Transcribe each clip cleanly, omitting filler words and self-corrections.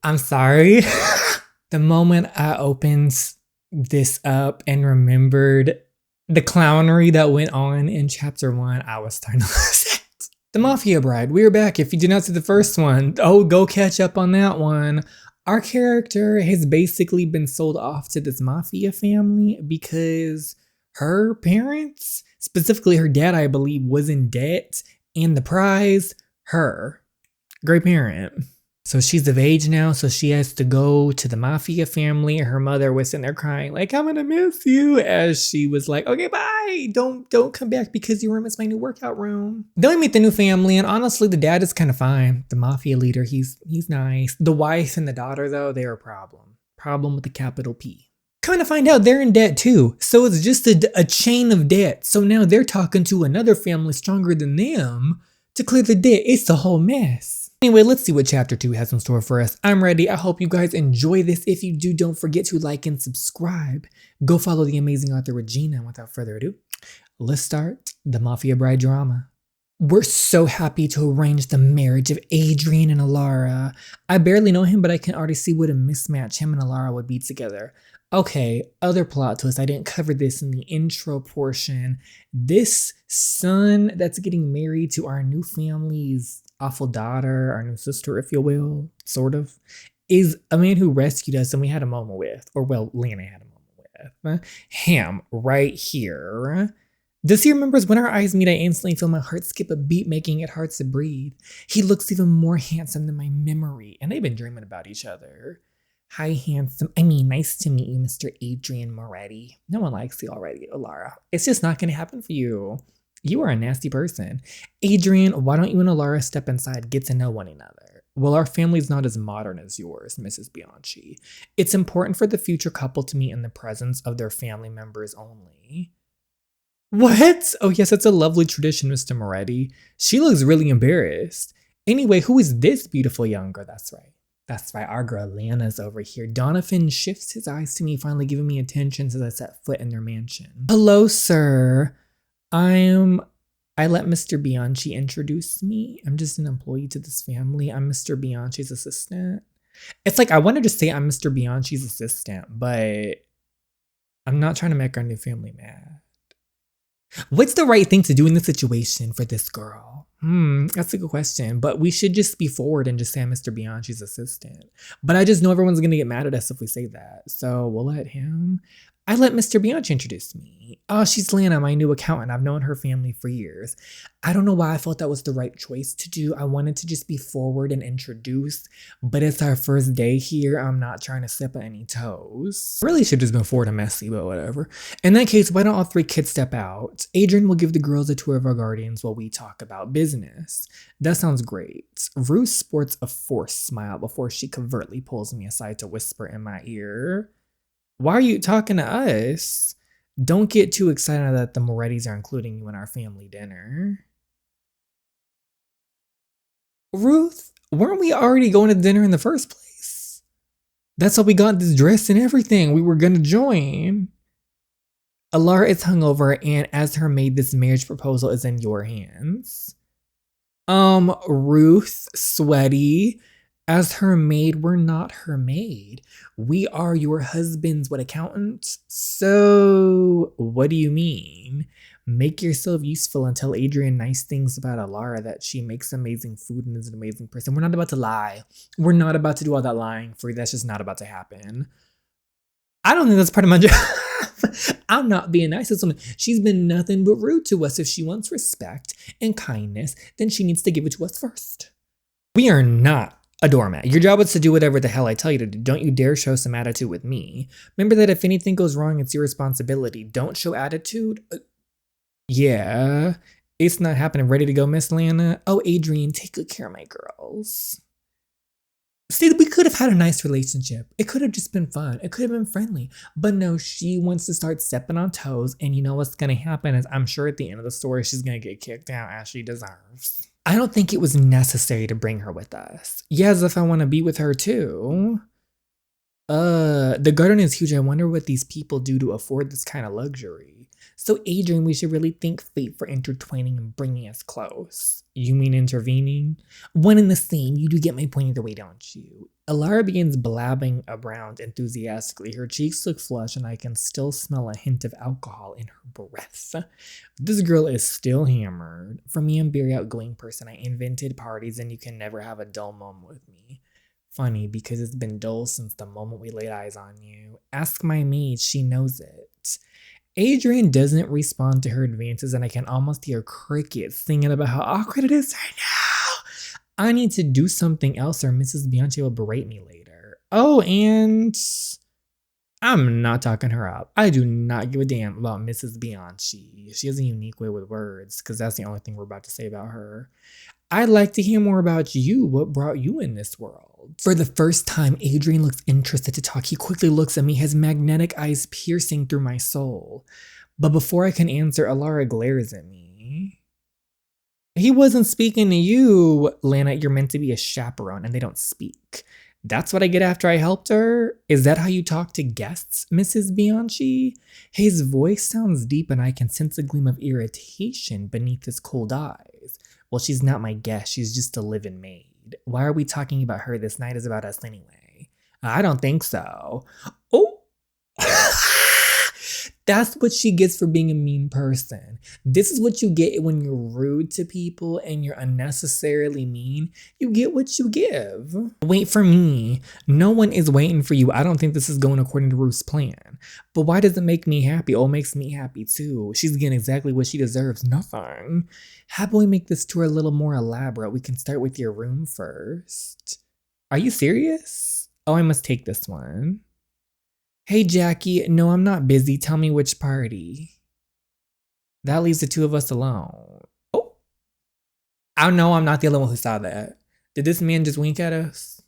I'm sorry. The moment I opened this up and remembered the clownery that went on in chapter 1, I was starting to lose it. The Mafia Bride, we're back. If you did not see the first one, oh, go catch up on that one. Our character has basically been sold off to this mafia family because her parents, specifically her dad, I believe, was in debt, and the prize, her. Great parent. So she's of age now, so she has to go to the mafia family. Her mother was sitting there crying, like, I'm gonna miss you, as she was like, okay, bye. Don't come back because your room is my new workout room. Then we meet the new family, and honestly, the dad is kind of fine. The mafia leader, he's nice. The wife and the daughter, though, they're a problem. Problem with the capital P. Come to find out, they're in debt too. So it's just a chain of debt. So now they're talking to another family stronger than them to clear the debt. It's a whole mess. Anyway, let's see what chapter 2 has in store for us. I'm ready. I hope you guys enjoy this. If you do, don't forget to like and subscribe. Go follow the amazing author Regina. And without further ado, let's start the Mafia Bride drama. We're so happy to arrange the marriage of Adrien and Alara. I barely know him, but I can already see what a mismatch him and Alara would be together. Okay, other plot twist. I didn't cover this in the intro portion. This son that's getting married to our new family's awful daughter, our new sister, if you will, sort of, is a man who rescued us and we had a moment with, or well, Lana had a moment with. Him, right here. Does he remember when our eyes meet, I instantly feel my heart skip a beat, making it hard to breathe. He looks even more handsome than my memory, and they've been dreaming about each other. Hi, handsome. Nice to meet you, Mr. Adrien Moretti. No one likes you already, Alara. It's just not going to happen for you. You are a nasty person. Adrien, why don't you and Alara step inside, get to know one another? Well, our family's not as modern as yours, Mrs. Bianchi. It's important for the future couple to meet in the presence of their family members only. What? Oh, yes, it's a lovely tradition, Mr. Moretti. She looks really embarrassed. Anyway, who is this beautiful young girl? That's right. That's right, our girl Lana's over here. Donovan shifts his eyes to me, finally giving me attention as I set foot in their mansion. Hello, sir. I let Mr. Bianchi introduce me. I'm just an employee to this family. I'm Mr. Bianchi's assistant. It's like I wanted to say I'm Mr. Bianchi's assistant, but I'm not trying to make our new family mad. What's the right thing to do in this situation for this girl? That's a good question. But we should just be forward and just say I'm Mr. Bianchi's assistant. But I just know everyone's going to get mad at us if we say that. So we'll let him. I let Mr. Bianchi introduce me. Oh, she's Lana, my new accountant. I've known her family for years. I don't know why I felt that was the right choice to do. I wanted to just be forward and introduce, but it's our first day here. I'm not trying to step on any toes. Really should have just been forward and messy, but whatever. In that case, why don't all 3 kids step out? Adrien will give the girls a tour of our guardians while we talk about business. That sounds great. Ruth sports a forced smile before she covertly pulls me aside to whisper in my ear. Why are you talking to us? Don't get too excited that the Morettis are including you in our family dinner. Ruth, weren't we already going to dinner in the first place? That's how we got this dress and everything. We were going to join. Alara is hungover, and as her maid, this marriage proposal is in your hands. Ruth, sweaty. As her maid, we're not her maid. We are your husband's accountant? So, what do you mean? Make yourself useful and tell Adrien nice things about Alara, that she makes amazing food and is an amazing person. We're not about to lie. We're not about to do all that lying for you. That's just not about to happen. I don't think that's part of my job. I'm not being nice to someone. She's been nothing but rude to us. If she wants respect and kindness, then she needs to give it to us first. We are not a doormat. Your job is to do whatever the hell I tell you to do. Don't you dare show some attitude with me. Remember that if anything goes wrong, it's your responsibility. Don't show attitude. Yeah, it's not happening. Ready to go, Miss Lana? Oh, Adrien, take good care of my girls. See, we could have had a nice relationship. It could have just been fun. It could have been friendly. But no, she wants to start stepping on toes. And you know what's going to happen is I'm sure at the end of the story, she's going to get kicked out as she deserves. I don't think it was necessary to bring her with us. Yes, if I want to be with her too. The garden is huge. I wonder what these people do to afford this kind of luxury. So, Adrien, we should really thank fate for intertwining and bringing us close. You mean intervening? One and the same. You do get my point either way, don't you? Alara begins blabbing around enthusiastically. Her cheeks look flushed, and I can still smell a hint of alcohol in her breath. This girl is still hammered. For me, I'm a very outgoing person. I invented parties, and you can never have a dull moment with me. Funny, because it's been dull since the moment we laid eyes on you. Ask my maid, she knows it. Adrien doesn't respond to her advances, and I can almost hear crickets singing about how awkward it is right now. I need to do something else or Mrs. Bianchi will berate me later. Oh, and I'm not talking her up. I do not give a damn about Mrs. Bianchi. She has a unique way with words, because that's the only thing we're about to say about her. I'd like to hear more about you. What brought you in this world? For the first time, Adrien looks interested to talk. He quickly looks at me, his magnetic eyes piercing through my soul. But before I can answer, Alara glares at me. He wasn't speaking to you, Lana. You're meant to be a chaperone, and they don't speak. That's what I get after I helped her? Is that how you talk to guests, Mrs. Bianchi? His voice sounds deep, and I can sense a gleam of irritation beneath his cold eyes. Well, she's not my guest. She's just a live-in maid. Why are we talking about her? This night is about us anyway. I don't think so. Oh! That's what she gets for being a mean person. This is what you get when you're rude to people and you're unnecessarily mean. You get what you give. Wait for me. No one is waiting for you. I don't think this is going according to Ruth's plan. But why does it make me happy? Oh, it makes me happy too. She's getting exactly what she deserves. Nothing. How about we make this tour a little more elaborate? We can start with your room first. Are you serious? Oh, I must take this one. Hey, Jackie. No, I'm not busy. Tell me which party. That leaves the two of us alone. Oh. I know I'm not the only one who saw that. Did this man just wink at us?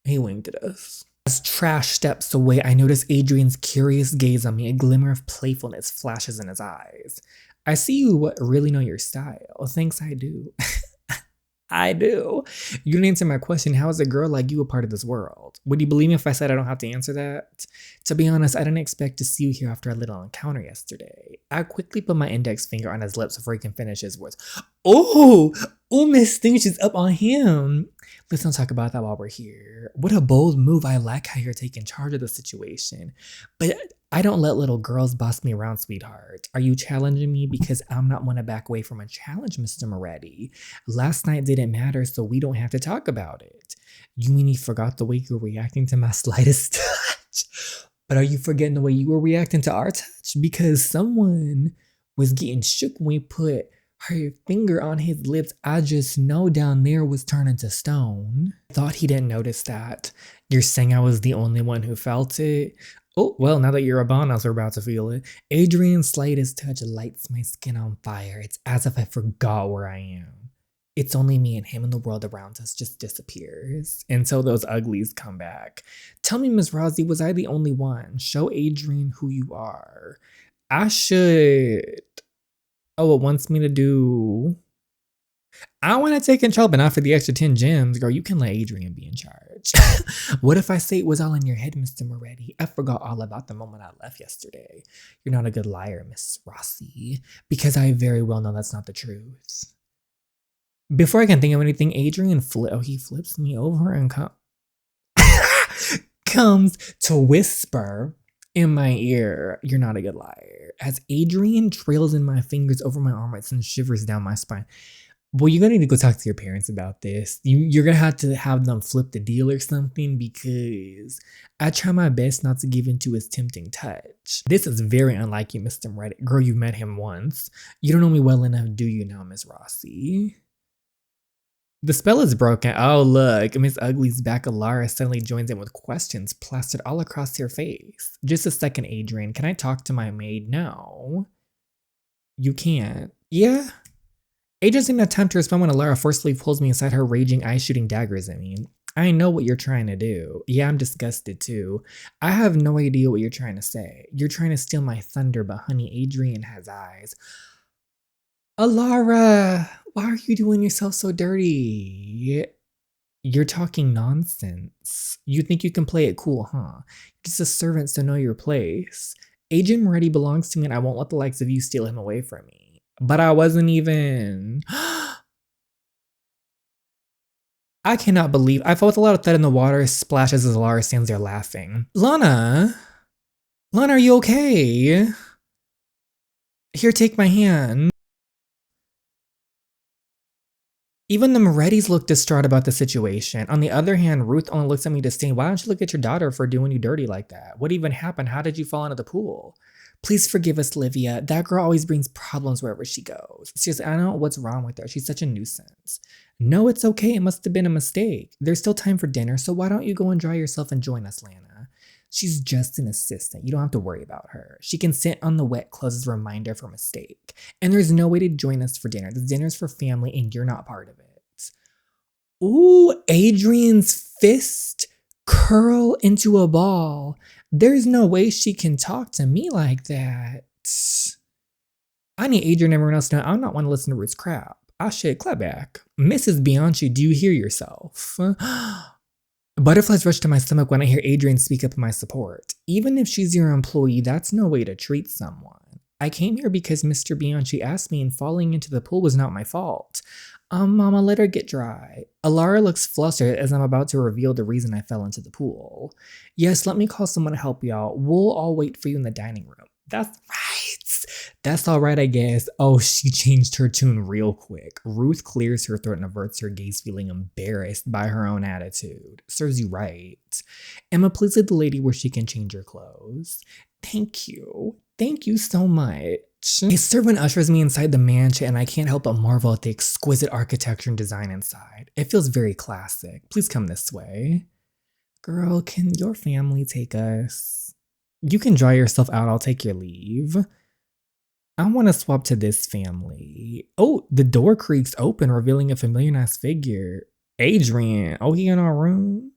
He winked at us. As Trash steps away, I notice Adrien's curious gaze on me. A glimmer of playfulness flashes in his eyes. I see you really know your style. Thanks, I do. I do. You didn't answer my question. How is a girl like you a part of this world? Would you believe me if I said I don't have to answer that? To be honest, I didn't expect to see you here after our little encounter yesterday. I quickly put my index finger on his lips before he can finish his words. Oh, Miss Stinch is up on him. Let's not talk about that while we're here. What a bold move. I like how you're taking charge of the situation. But I don't let little girls boss me around, sweetheart. Are you challenging me because I'm not one to back away from a challenge, Mr. Moretti? Last night didn't matter, so we don't have to talk about it. You mean you forgot the way you were reacting to my slightest touch? But are you forgetting the way you were reacting to our touch? Because someone was getting shook when we put her finger on his lips. I just know down there was turning to stone. I thought he didn't notice that. You're saying I was the only one who felt it? Oh, well, now that you're upon us, we're about to feel it. Adrien's slightest touch lights my skin on fire. It's as if I forgot where I am. It's only me and him, and the world around us just disappears. Until those uglies come back. Tell me, Miss Rosie, was I the only one? Show Adrien who you are. I should. Oh, it wants me to do. I want to take control, but not for the extra 10 gems. Girl, you can let Adrien be in charge. What if I say it was all in your head, Mr. Moretti? I forgot all about the moment I left yesterday. You're not a good liar, Miss Rossi, because I very well know that's not the truth. Before I can think of anything, Adrien he flips me over and comes to whisper in my ear, you're not a good liar. As Adrien trails in my fingers over my arm, it sends shivers down my spine. Well, you're gonna need to go talk to your parents about this. You're gonna have to have them flip the deal or something, because I try my best not to give in to his tempting touch. This is very unlike you, Mr. Moretti. Girl, you met him once. You don't know me well enough, do you now, Miss Rossi? The spell is broken. Oh, look, Miss Ugly's back. Alara suddenly joins in with questions plastered all across her face. Just a second, Adrien. Can I talk to my maid? No. You can't. Yeah? Adrien didn't have time to respond when Alara forcefully pulls me aside, her raging eyes shooting daggers at me. I know what you're trying to do. Yeah, I'm disgusted too. I have no idea what you're trying to say. You're trying to steal my thunder, but honey, Adrien has eyes. Alara, why are you doing yourself so dirty? You're talking nonsense. You think you can play it cool, huh? You're just a servant, so know your place. Adrien Moretti belongs to me and I won't let the likes of you steal him away from me. But I wasn't even... I cannot believe... I felt a lot of thud in the water splashes as Lara stands there laughing. Lana? Lana, are you okay? Here, take my hand. Even the Morettis look distraught about the situation. On the other hand, Ruth only looks at me disdain. Why don't you look at your daughter for doing you dirty like that? What even happened? How did you fall into the pool? Please forgive us, Livia. That girl always brings problems wherever she goes. Seriously, I don't know what's wrong with her. She's such a nuisance. No, it's okay. It must have been a mistake. There's still time for dinner, so why don't you go and dry yourself and join us, Lana? She's just an assistant. You don't have to worry about her. She can sit on the wet clothes as a reminder of her mistake. And there's no way to join us for dinner. The dinner's for family and you're not part of it. Ooh, Adrien's fist curl into a ball. There's no way she can talk to me like that. I need Adrien and everyone else to know I'm not one to listen to Ruth's crap. I should clap back. Mrs. Bianchi, do you hear yourself? Butterflies rush to my stomach when I hear Adrien speak up in my support. Even if she's your employee, that's no way to treat someone. I came here because Mr. Bianchi asked me and falling into the pool was not my fault. Mama, let her get dry. Alara looks flustered as I'm about to reveal the reason I fell into the pool. Yes, let me call someone to help y'all. We'll all wait for you in the dining room. That's right. That's all right, I guess. Oh, she changed her tune real quick. Ruth clears her throat and averts her gaze, feeling embarrassed by her own attitude. Serves you right. Emma, please lead the lady where she can change her clothes. Thank you. Thank you so much. A servant ushers me inside the mansion and I can't help but marvel at the exquisite architecture and design inside. It feels very classic. Please come this way. Girl, can your family take us? You can dry yourself out, I'll take your leave. I want to swap to this family. Oh, the door creaks open, revealing a familiar nice figure. Adrien, oh, he in our room?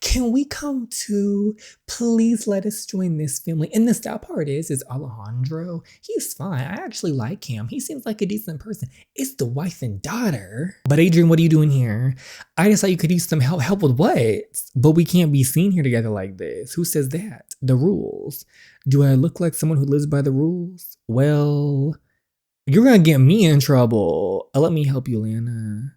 Can we come too? Please let us join this family. And the sad part is Alejandro. He's fine. I actually like him. He seems like a decent person. It's the wife and daughter. But Adrien, what are you doing here? I just thought you could use some help. Help with what? But we can't be seen here together like this. Who says that? The rules. Do I look like someone who lives by the rules? Well, you're gonna get me in trouble. Let me help you, Lana.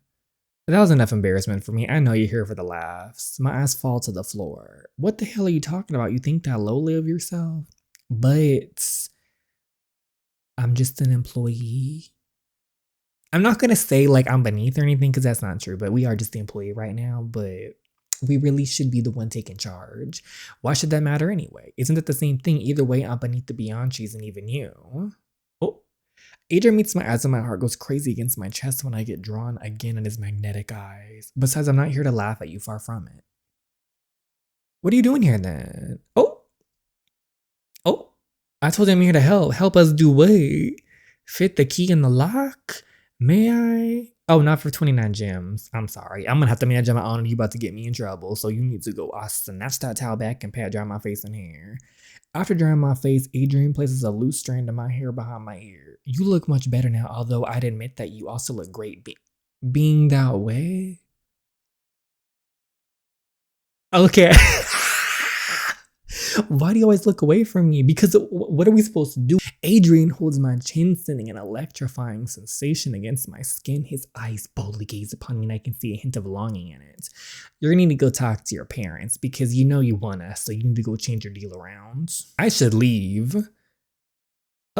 That was enough embarrassment for me. I know you're here for the laughs. My eyes fall to the floor. What the hell are you talking about? You think that lowly of yourself? But I'm just an employee. I'm not going to say like I'm beneath or anything because that's not true, but we are just the employee right now, but we really should be the one taking charge. Why should that matter anyway? Isn't it the same thing? Either way, I'm beneath the Bianchis and even you. Oh. Adrien meets my eyes and my heart goes crazy against my chest when I get drawn again in his magnetic eyes. Besides, I'm not here to laugh at you, far from it. What are you doing here then? Oh, I told him I'm here to help. Help us do what? Fit the key in the lock? May I? Oh, not for 29 gems. I'm sorry. I'm gonna have to manage on my own and you about to get me in trouble. So you need to go snatch that towel back and pat dry my face and hair. After drying my face, Adrien places a loose strand of my hair behind my ear. You look much better now, although I'd admit that you also look great being that way. Okay. Why do you always look away from me? Because what are we supposed to do? Adrien holds my chin, sending an electrifying sensation against my skin. His eyes boldly gaze upon me and I can see a hint of longing in it. You're gonna need to go talk to your parents because you know you want us, so you need to go change your deal around. I should leave.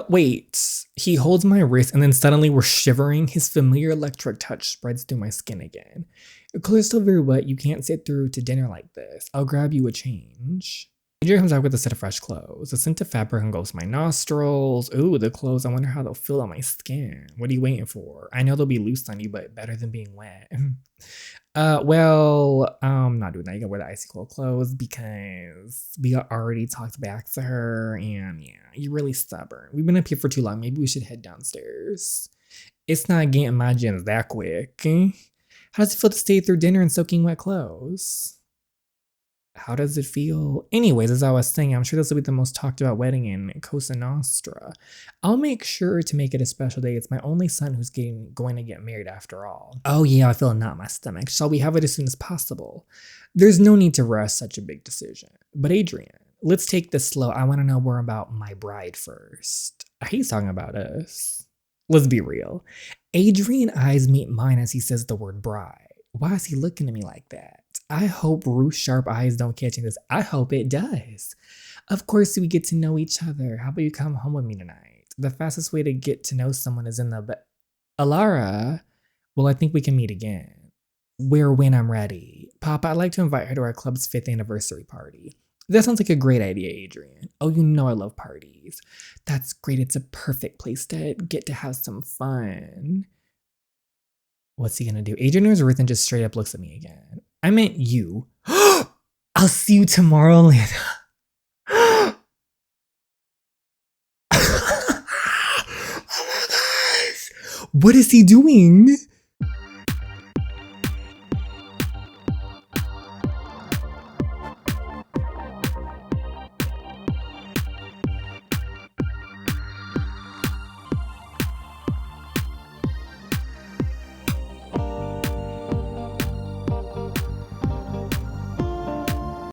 Wait, he holds my wrist and then suddenly we're shivering. His familiar electric touch spreads through my skin again. Your clothes still very wet. You can't sit through to dinner like this. I'll grab you a change. Adrien comes out with a set of fresh clothes. The scent of fabric engulfs my nostrils. Ooh, the clothes. I wonder how they'll feel on my skin. What are you waiting for? I know they'll be loose on you, but better than being wet. Well, I'm not doing that. You gotta wear the icy cold clothes because we already talked back to her and yeah, you're really stubborn. We've been up here for too long. Maybe we should head downstairs. It's not getting my gems that quick. How does it feel to stay through dinner in soaking wet clothes? How does it feel? Anyways, as I was saying, I'm sure this will be the most talked about wedding in Cosa Nostra. I'll make sure to make it a special day. It's my only son who's going to get married after all. Oh yeah, I feel a knot in my stomach. Shall we have it as soon as possible? There's no need to rush such a big decision. But Adrien, Let's take this slow. I want to know more about my bride first. He's talking about us. Let's be real. Adrien eyes meet mine as he says the word bride. Why is he looking at me like that? I hope Ruth's sharp eyes don't catch this. I hope it does. Of course, we get to know each other. How about you come home with me tonight? The fastest way to get to know someone is in the bed. Alara, well, I think we can meet again. Where, when I'm ready. Papa, I'd like to invite her to our club's 5th anniversary party. That sounds like a great idea, Adrien. Oh, you know I love parties. That's great. It's a perfect place to get to have some fun. What's he gonna do? Adrien knows Ruth and just straight up looks at me again. I meant you. I'll see you tomorrow, Lana. Oh my gosh. What is he doing?